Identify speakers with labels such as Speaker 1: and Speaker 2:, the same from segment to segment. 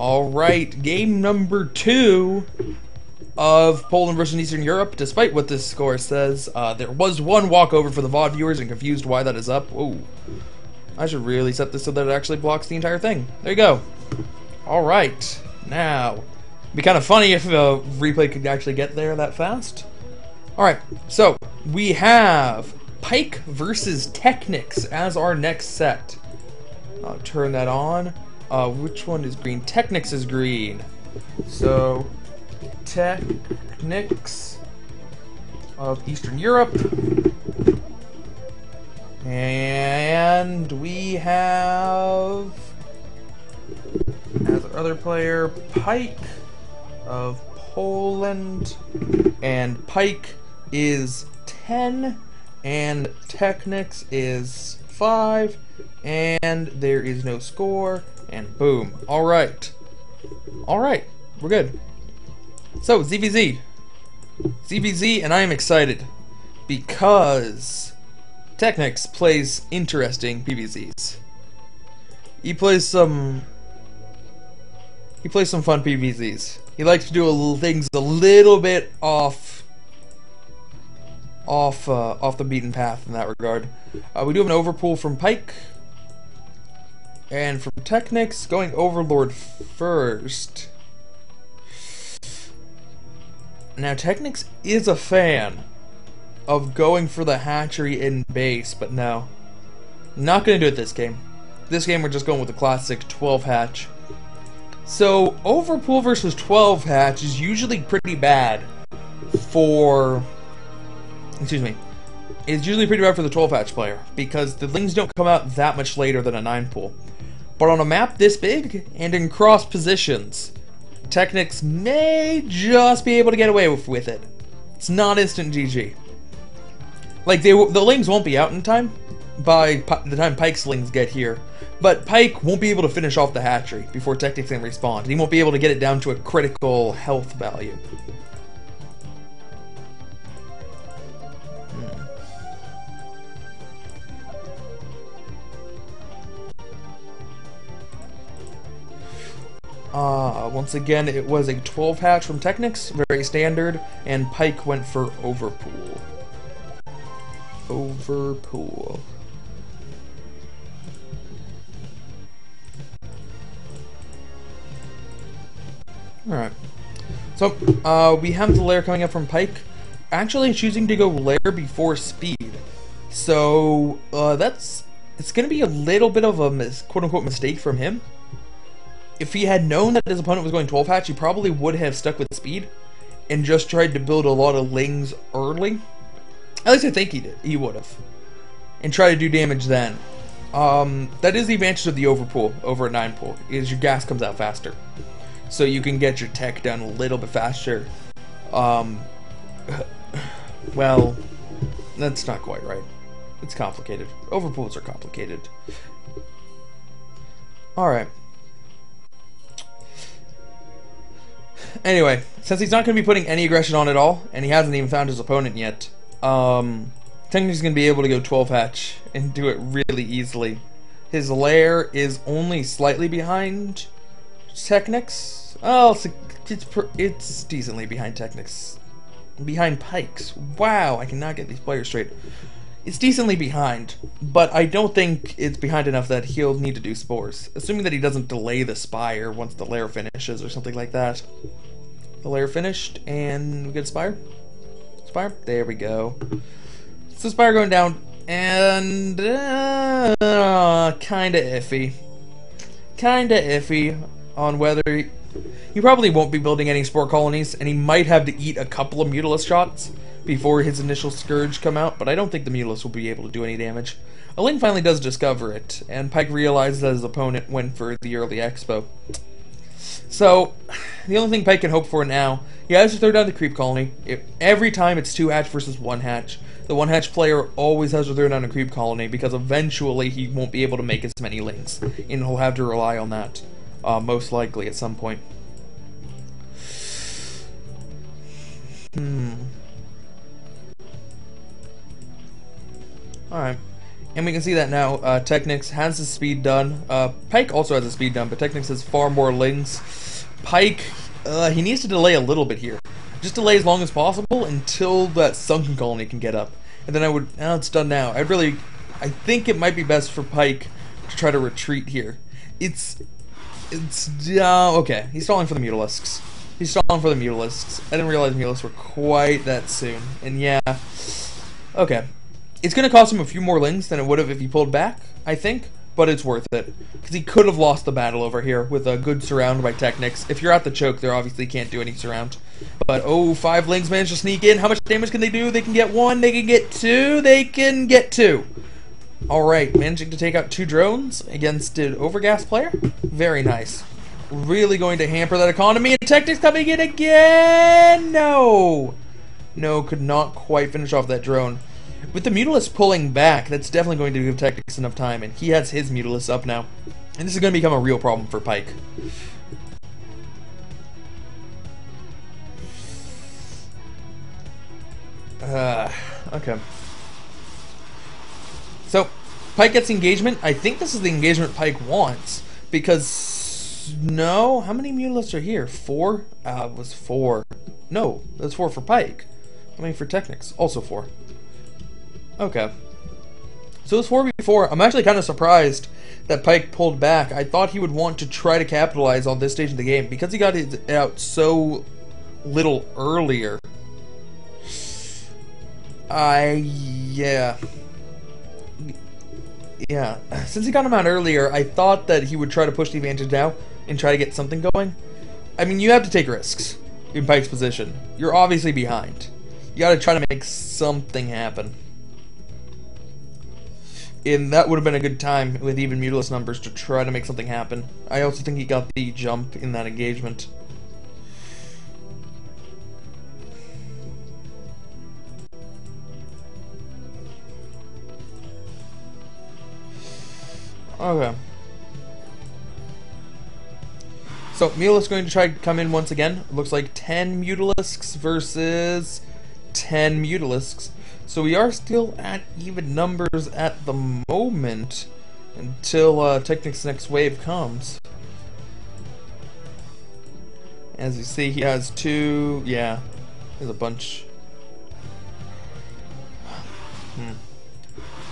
Speaker 1: Alright, game number 2 of Poland versus Eastern Europe. Despite what this score says, there was one walkover for the VOD viewers and confused why that is up. Whoa. I should really set this so that it actually blocks the entire thing. There you go. Alright, now, it'd be kind of funny if a replay could actually get there that fast. Alright, so we have Pike versus TechnicS as our next set. I'll turn that on. Which one is green? TechnicS is green. So, TechnicS of Eastern Europe. And we have, as our other player, Pike of Poland. And Pike is 10, and TechnicS is 5, and there is no score, and boom. Alright. Alright, we're good. So, ZVZ. ZVZ, and I am excited because TechnicS plays interesting PvZs. He plays some fun PvZs. He likes to do things a little bit off the beaten path in that regard. We do have an overpool from Pike, and from TechnicS, going Overlord first. Now, TechnicS is a fan of going for the hatchery in base, but no. Not going to do it this game. This game, we're just going with the classic 12 hatch. So, Overpool versus 12 hatch is usually pretty bad for... Excuse me. It's usually pretty bad for the 12 hatch player, because the lings don't come out that much later than a 9 pool. But on a map this big, and in cross positions, TechnicS may just be able to get away with it. It's not instant GG. Like, the lings won't be out in time by the time Pike's lings get here, but Pike won't be able to finish off the hatchery before TechnicS can respawn. He won't be able to get it down to a critical health value. Once again, it was a 12 hatch from TechnicS, very standard, and Pike went for Overpool. Overpool. Alright. So, we have the lair coming up from Pike, actually choosing to go lair before speed. So, it's gonna be a little bit of a quote-unquote mistake from him. If he had known that his opponent was going 12 hatch, he probably would have stuck with speed and just tried to build a lot of lings early. At least I think he did. He would have. And try to do damage then. That is the advantage of the overpool over a 9 pool, is your gas comes out faster. So you can get your tech done a little bit faster. Well, that's not quite right. It's complicated. Overpools are complicated. Alright. Anyway, since he's not going to be putting any aggression on at all, and he hasn't even found his opponent yet, TechnicS is going to be able to go 12 hatch and do it really easily. His lair is only slightly behind TechnicS. Oh, it's decently behind TechnicS. Behind Pike's. Wow, I cannot get these players straight. It's decently behind, but I don't think it's behind enough that he'll need to do spores. Assuming that he doesn't delay the spire once the lair finishes or something like that. The lair finished, and we get spire? Spire? There we go. So spire going down, and kinda iffy. Kinda iffy on whether he probably won't be building any spore colonies, and he might have to eat a couple of Mutulus shots before his initial Scourge come out, but I don't think the Mutulus will be able to do any damage. A Ling finally does discover it, and Pike realizes that his opponent went for the early expo. So, the only thing Pike can hope for now, he has to throw down the creep colony. Every time it's 2 hatch versus 1 hatch. The 1 hatch player always has to throw down a creep colony, because eventually he won't be able to make as many lings, and he'll have to rely on that, most likely at some point. Alright. And we can see that now. TechnicS has his speed done. Pike also has his speed done, but TechnicS has far more lings. Pike, he needs to delay a little bit here. Just delay as long as possible until that sunken colony can get up. And then it's done now. I think it might be best for Pike to try to retreat here. Okay. He's stalling for the Mutalisks. I didn't realize Mutalisks were quite that soon. And yeah, okay. It's going to cost him a few more lings than it would have if he pulled back, I think, but it's worth it. Because he could have lost the battle over here with a good surround by TechnicS. If you're at the choke, they obviously can't do any surround. But, 5 lings managed to sneak in. How much damage can they do? They can get 1, they can get 2, they can get 2. Alright, managing to take out 2 drones against an overgas player. Very nice. Really going to hamper that economy. And TechnicS coming in again! No! No, could not quite finish off that drone. With the Mutalisk pulling back, that's definitely going to give TechnicS enough time, and he has his Mutalisk up now. And this is going to become a real problem for Pike. Okay. So, Pike gets engagement. I think this is the engagement Pike wants, because... No? How many Mutalisks are here? 4? It was 4. No, that's 4 for Pike. How many for TechnicS? Also 4. Okay. So it's 4v4. I'm actually kind of surprised that Pike pulled back. I thought he would want to try to capitalize on this stage of the game. Because he got it out so little earlier. Yeah. Since he got him out earlier, I thought that he would try to push the advantage now and try to get something going. I mean, you have to take risks in Pike's position. You're obviously behind. You gotta try to make something happen. And that would have been a good time with even Mutalisk numbers to try to make something happen. I also think he got the jump in that engagement. Okay. So, Mutalisk going to try to come in once again. It looks like 10 Mutalisks versus 10 Mutalisks. So we are still at even numbers at the moment until TechnicS' next wave comes. As you see, he has 2. Yeah, there's a bunch.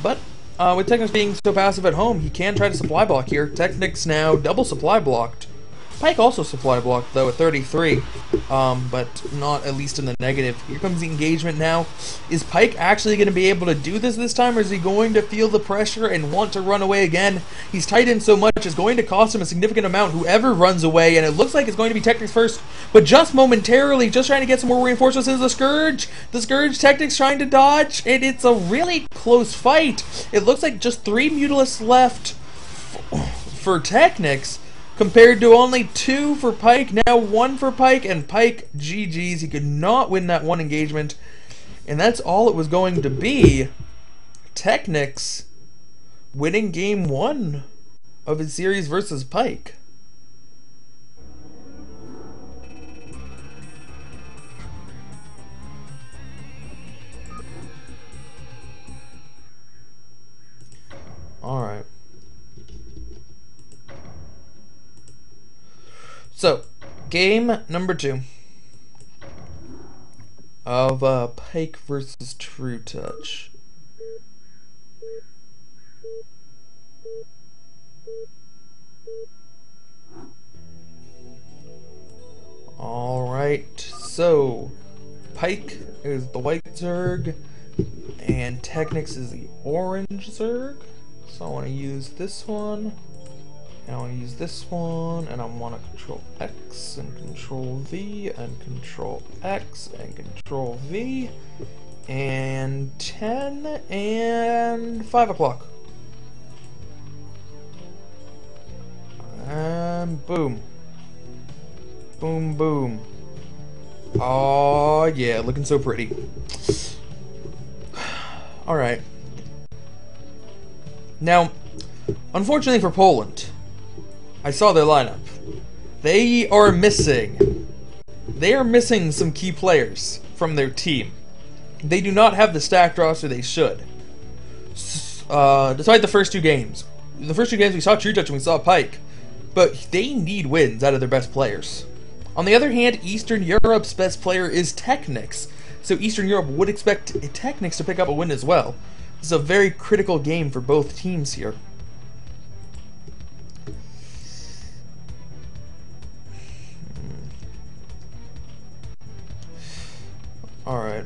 Speaker 1: But with TechnicS being so passive at home, he can try to supply block here. TechnicS now double supply blocked. Pike also supply blocked though at 33, but not at least in the negative. Here comes the engagement now. Is Pike actually going to be able to do this time, or is he going to feel the pressure and want to run away again? He's tight in so much, it's going to cost him a significant amount whoever runs away, and it looks like it's going to be TechnicS first, but just momentarily, just trying to get some more reinforcements into the Scourge. The Scourge, TechnicS trying to dodge, and it's a really close fight. It looks like just 3 Mutalisks left for TechnicS, compared to only 2 for Pike, now 1 for Pike, and Pike, GG's, he could not win that one engagement, and that's all it was going to be. TechnicS winning game 1 of his series versus Pike. Alright. So, game number 2 of Pike versus True Touch. Alright, so Pike is the white Zerg and TechnicS is the orange Zerg. So I want to use this one. And I want to use this one, and I want to control X, and control V, and control X, and control V, and 10, and 5 o'clock. And boom. Boom, boom. Oh, yeah, looking so pretty. Alright. Now, unfortunately for Poland, I saw their lineup. They are missing some key players from their team. They do not have the stacked roster they should. despite the first two games. The first two games we saw True Touch and we saw Pike, but they need wins out of their best players. On the other hand, Eastern Europe's best player is TechnicS, so Eastern Europe would expect TechnicS to pick up a win as well. This is a very critical game for both teams here. Alright.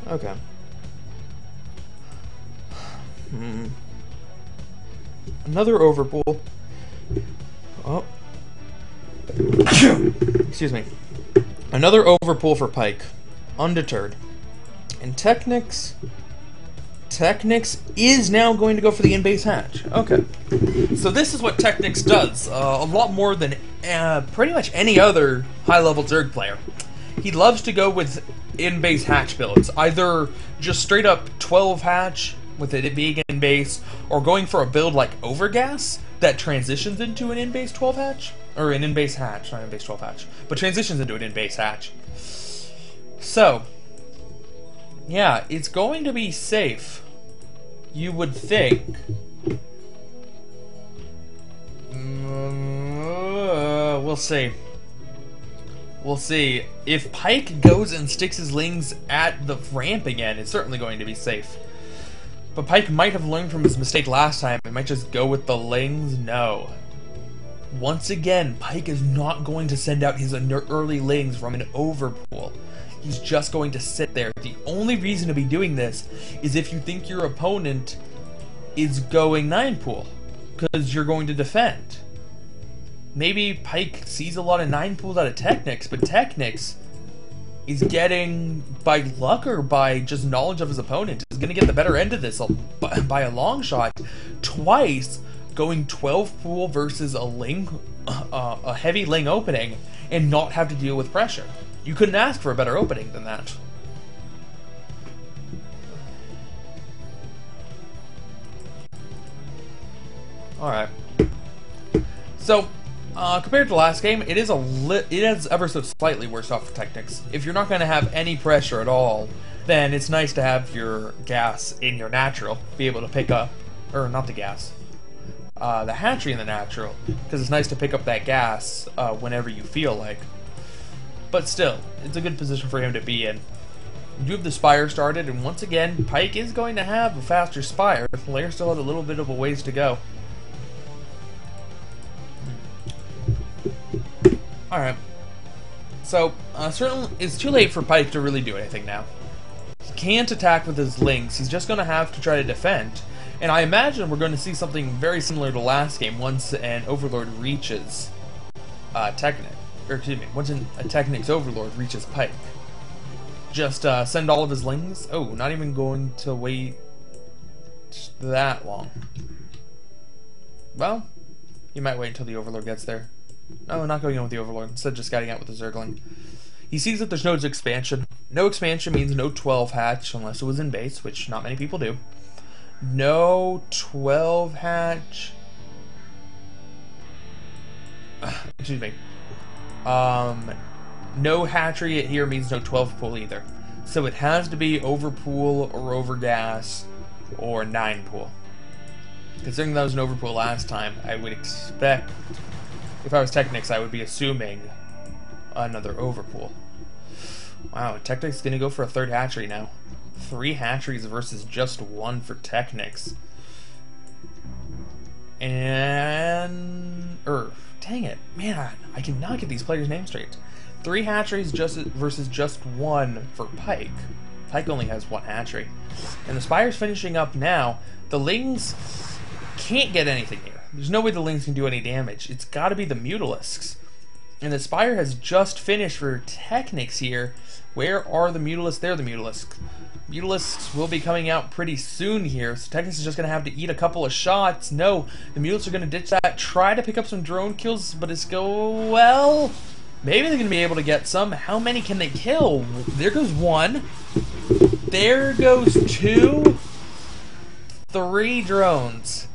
Speaker 1: Okay. Another overpool. Oh. Excuse me. Another overpool for Pike. Undeterred. And TechnicS is now going to go for the in-base hatch. Okay. So this is what TechnicS does. A lot more than pretty much any other high-level Zerg player. He loves to go with in-base hatch builds. Either just straight up 12 hatch with it being in-base, or going for a build like Overgas that transitions into an in-base 12 hatch. Or an in-base hatch, not in-base 12 hatch. But transitions into an in-base hatch. So, yeah, it's going to be safe, you would think. We'll see. We'll see. If Pike goes and sticks his lings at the ramp again, it's certainly going to be safe. But Pike might have learned from his mistake last time. It might just go with the lings. No. Once again, Pike is not going to send out his early lings from an overpool. He's just going to sit there. The only reason to be doing this is if you think your opponent is going 9-pool, because you're going to defend. Maybe Pike sees a lot of 9-pools out of TechnicS, but TechnicS is getting, by luck or by just knowledge of his opponent, is going to get the better end of this by a long shot. Twice going 12-pool versus a heavy ling opening and not have to deal with pressure. You couldn't ask for a better opening than that. Alright. So, compared to last game, it is ever so slightly worse off for TechnicS. If you're not going to have any pressure at all, then it's nice to have your gas in your natural, be able to pick up, or not the gas, the hatchery in the natural, because it's nice to pick up that gas whenever you feel like. But still, it's a good position for him to be in. You have the Spire started, and once again, Pike is going to have a faster Spire. Lair still has a little bit of a ways to go. Alright. So, certainly, it's too late for Pike to really do anything now. He can't attack with his links. He's just going to have to try to defend. And I imagine we're going to see something very similar to last game once an Overlord reaches TechnicS. Or excuse me, once a TechnicS Overlord reaches Pike. Just send all of his lings. Oh, not even going to wait that long. Well, he might wait until the Overlord gets there. No, not going in with the Overlord. Instead, just scouting out with the Zergling. He sees that there's no expansion. No expansion means no 12 hatch, unless it was in base, which not many people do. No 12 hatch. Excuse me. No hatchery here means no 12 pool either. So it has to be overpool or overgas or 9 pool. Considering that was an overpool last time, I would expect, if I was TechnicS, I would be assuming another overpool. Wow, TechnicS is going to go for a third hatchery now. 3 hatcheries versus just 1 for TechnicS. And... dang it. Man, I cannot get these players' names straight. 3 hatcheries versus just 1 for Pike. Pike only has 1 hatchery. And the Spire's finishing up now. The Lings can't get anything here. There's no way the Lings can do any damage. It's got to be the Mutalisks. And the Spire has just finished for TechnicS here. Where are the Mutalisks? There are the Mutalisks. Mutalisks will be coming out pretty soon here, so TechnicS is just going to have to eat a couple of shots. No, the Mutalisks are going to ditch that, try to pick up some drone kills, but it's well, maybe they're going to be able to get some. How many can they kill? There goes 1. There goes 2. 3 drones.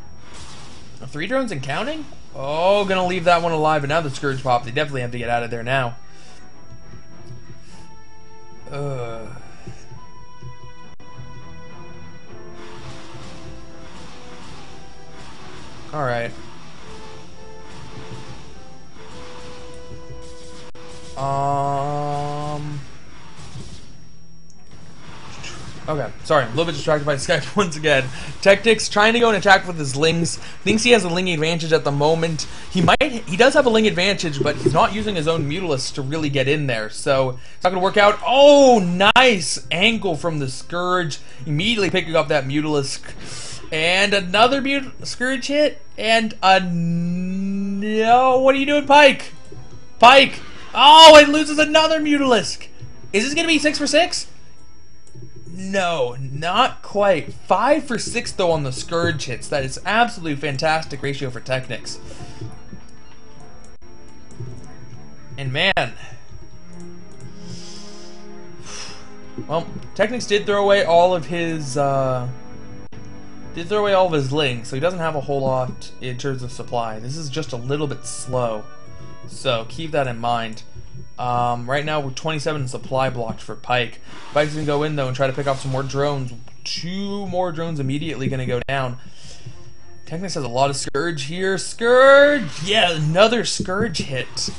Speaker 1: 3 drones and counting? Oh, gonna leave that one alive, and now the Scourge popped. They definitely have to get out of there now. Alright. Okay, sorry, I'm a little bit distracted by Skype once again. TechnicS trying to go and attack with his lings. Thinks he has a ling advantage at the moment. He does have a ling advantage, but he's not using his own Mutalisk to really get in there, so it's not gonna work out. Oh, nice angle from the Scourge. Immediately picking up that Mutalisk. And another Scourge hit, and no, what are you doing, Pike? Pike! Oh, it loses another Mutalisk! Is this gonna be 6 for 6? No, not quite. 5 for 6 though on the Scourge hits. That is absolutely fantastic ratio for TechnicS. And man, well, TechnicS did throw away all of his lings, so he doesn't have a whole lot in terms of supply. This is just a little bit slow, so keep that in mind. Right now we're 27 supply blocked for Pike. Pike's gonna go in though and try to pick up some more drones. 2 more drones immediately gonna go down. TechnicS has a lot of Scourge here. Scourge! Yeah, another Scourge hit.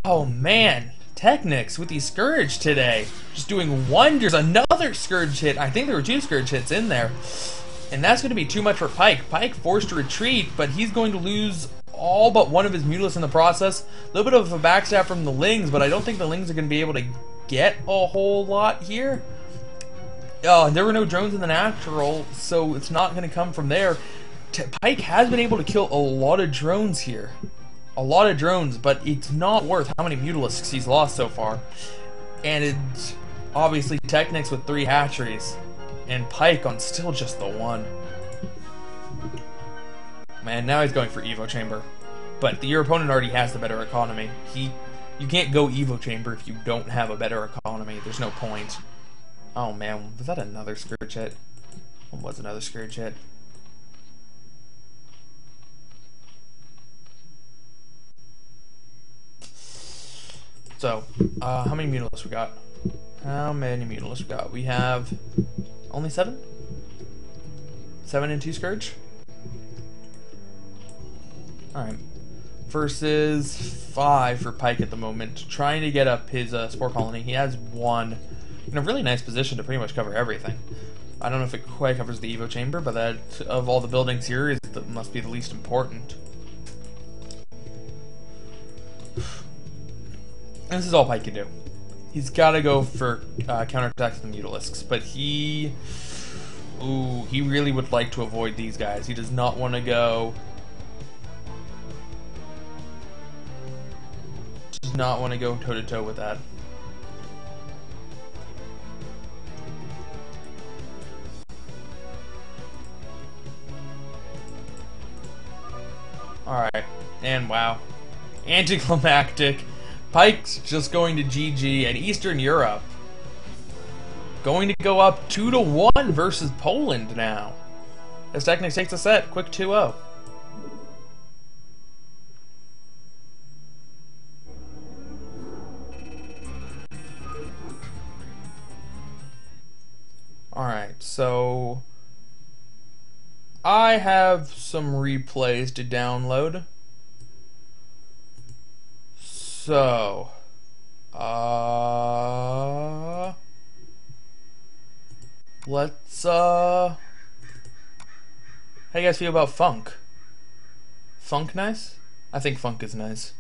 Speaker 1: Oh man, TechnicS with the Scourge today. Just doing wonders. Another Scourge hit. I think there were 2 Scourge hits in there. And that's going to be too much for Pike. Pike forced to retreat, but he's going to lose all but one of his Mutalisks in the process. A little bit of a backstab from the Lings, but I don't think the Lings are going to be able to get a whole lot here. There were no drones in the natural, so it's not going to come from there. Pike has been able to kill a lot of drones here. A lot of drones, but it's not worth how many Mutalisks he's lost so far. And it's obviously TechnicS with 3 hatcheries. And Pike on still just the 1. Man, now he's going for Evo Chamber. But your opponent already has the better economy. You can't go Evo Chamber if you don't have a better economy. There's no point. Oh man, was that another Scourge hit? What was another Scourge hit? So, how many Mutalisks we got? How many Mutalisks we got? We have only 7? 7 and 2 Scourge? Alright. Versus 5 for Pike at the moment. Trying to get up his Spore Colony. He has 1 in a really nice position to pretty much cover everything. I don't know if it quite covers the Evo Chamber, but that of all the buildings here must be the least important. And this is all Pike can do. He's got to go for counterattacks with the Mutalisks, but he really would like to avoid these guys. He does not want to go. Does not want to go toe to toe with that. All right, and wow, anticlimactic. Pike's just going to GG, and Eastern Europe going to go up 2-1 versus Poland now. As TechnicS takes a set, quick 2-0. Alright, so I have some replays to download. So, let's, how do you guys feel about funk? Funk nice? I think funk is nice.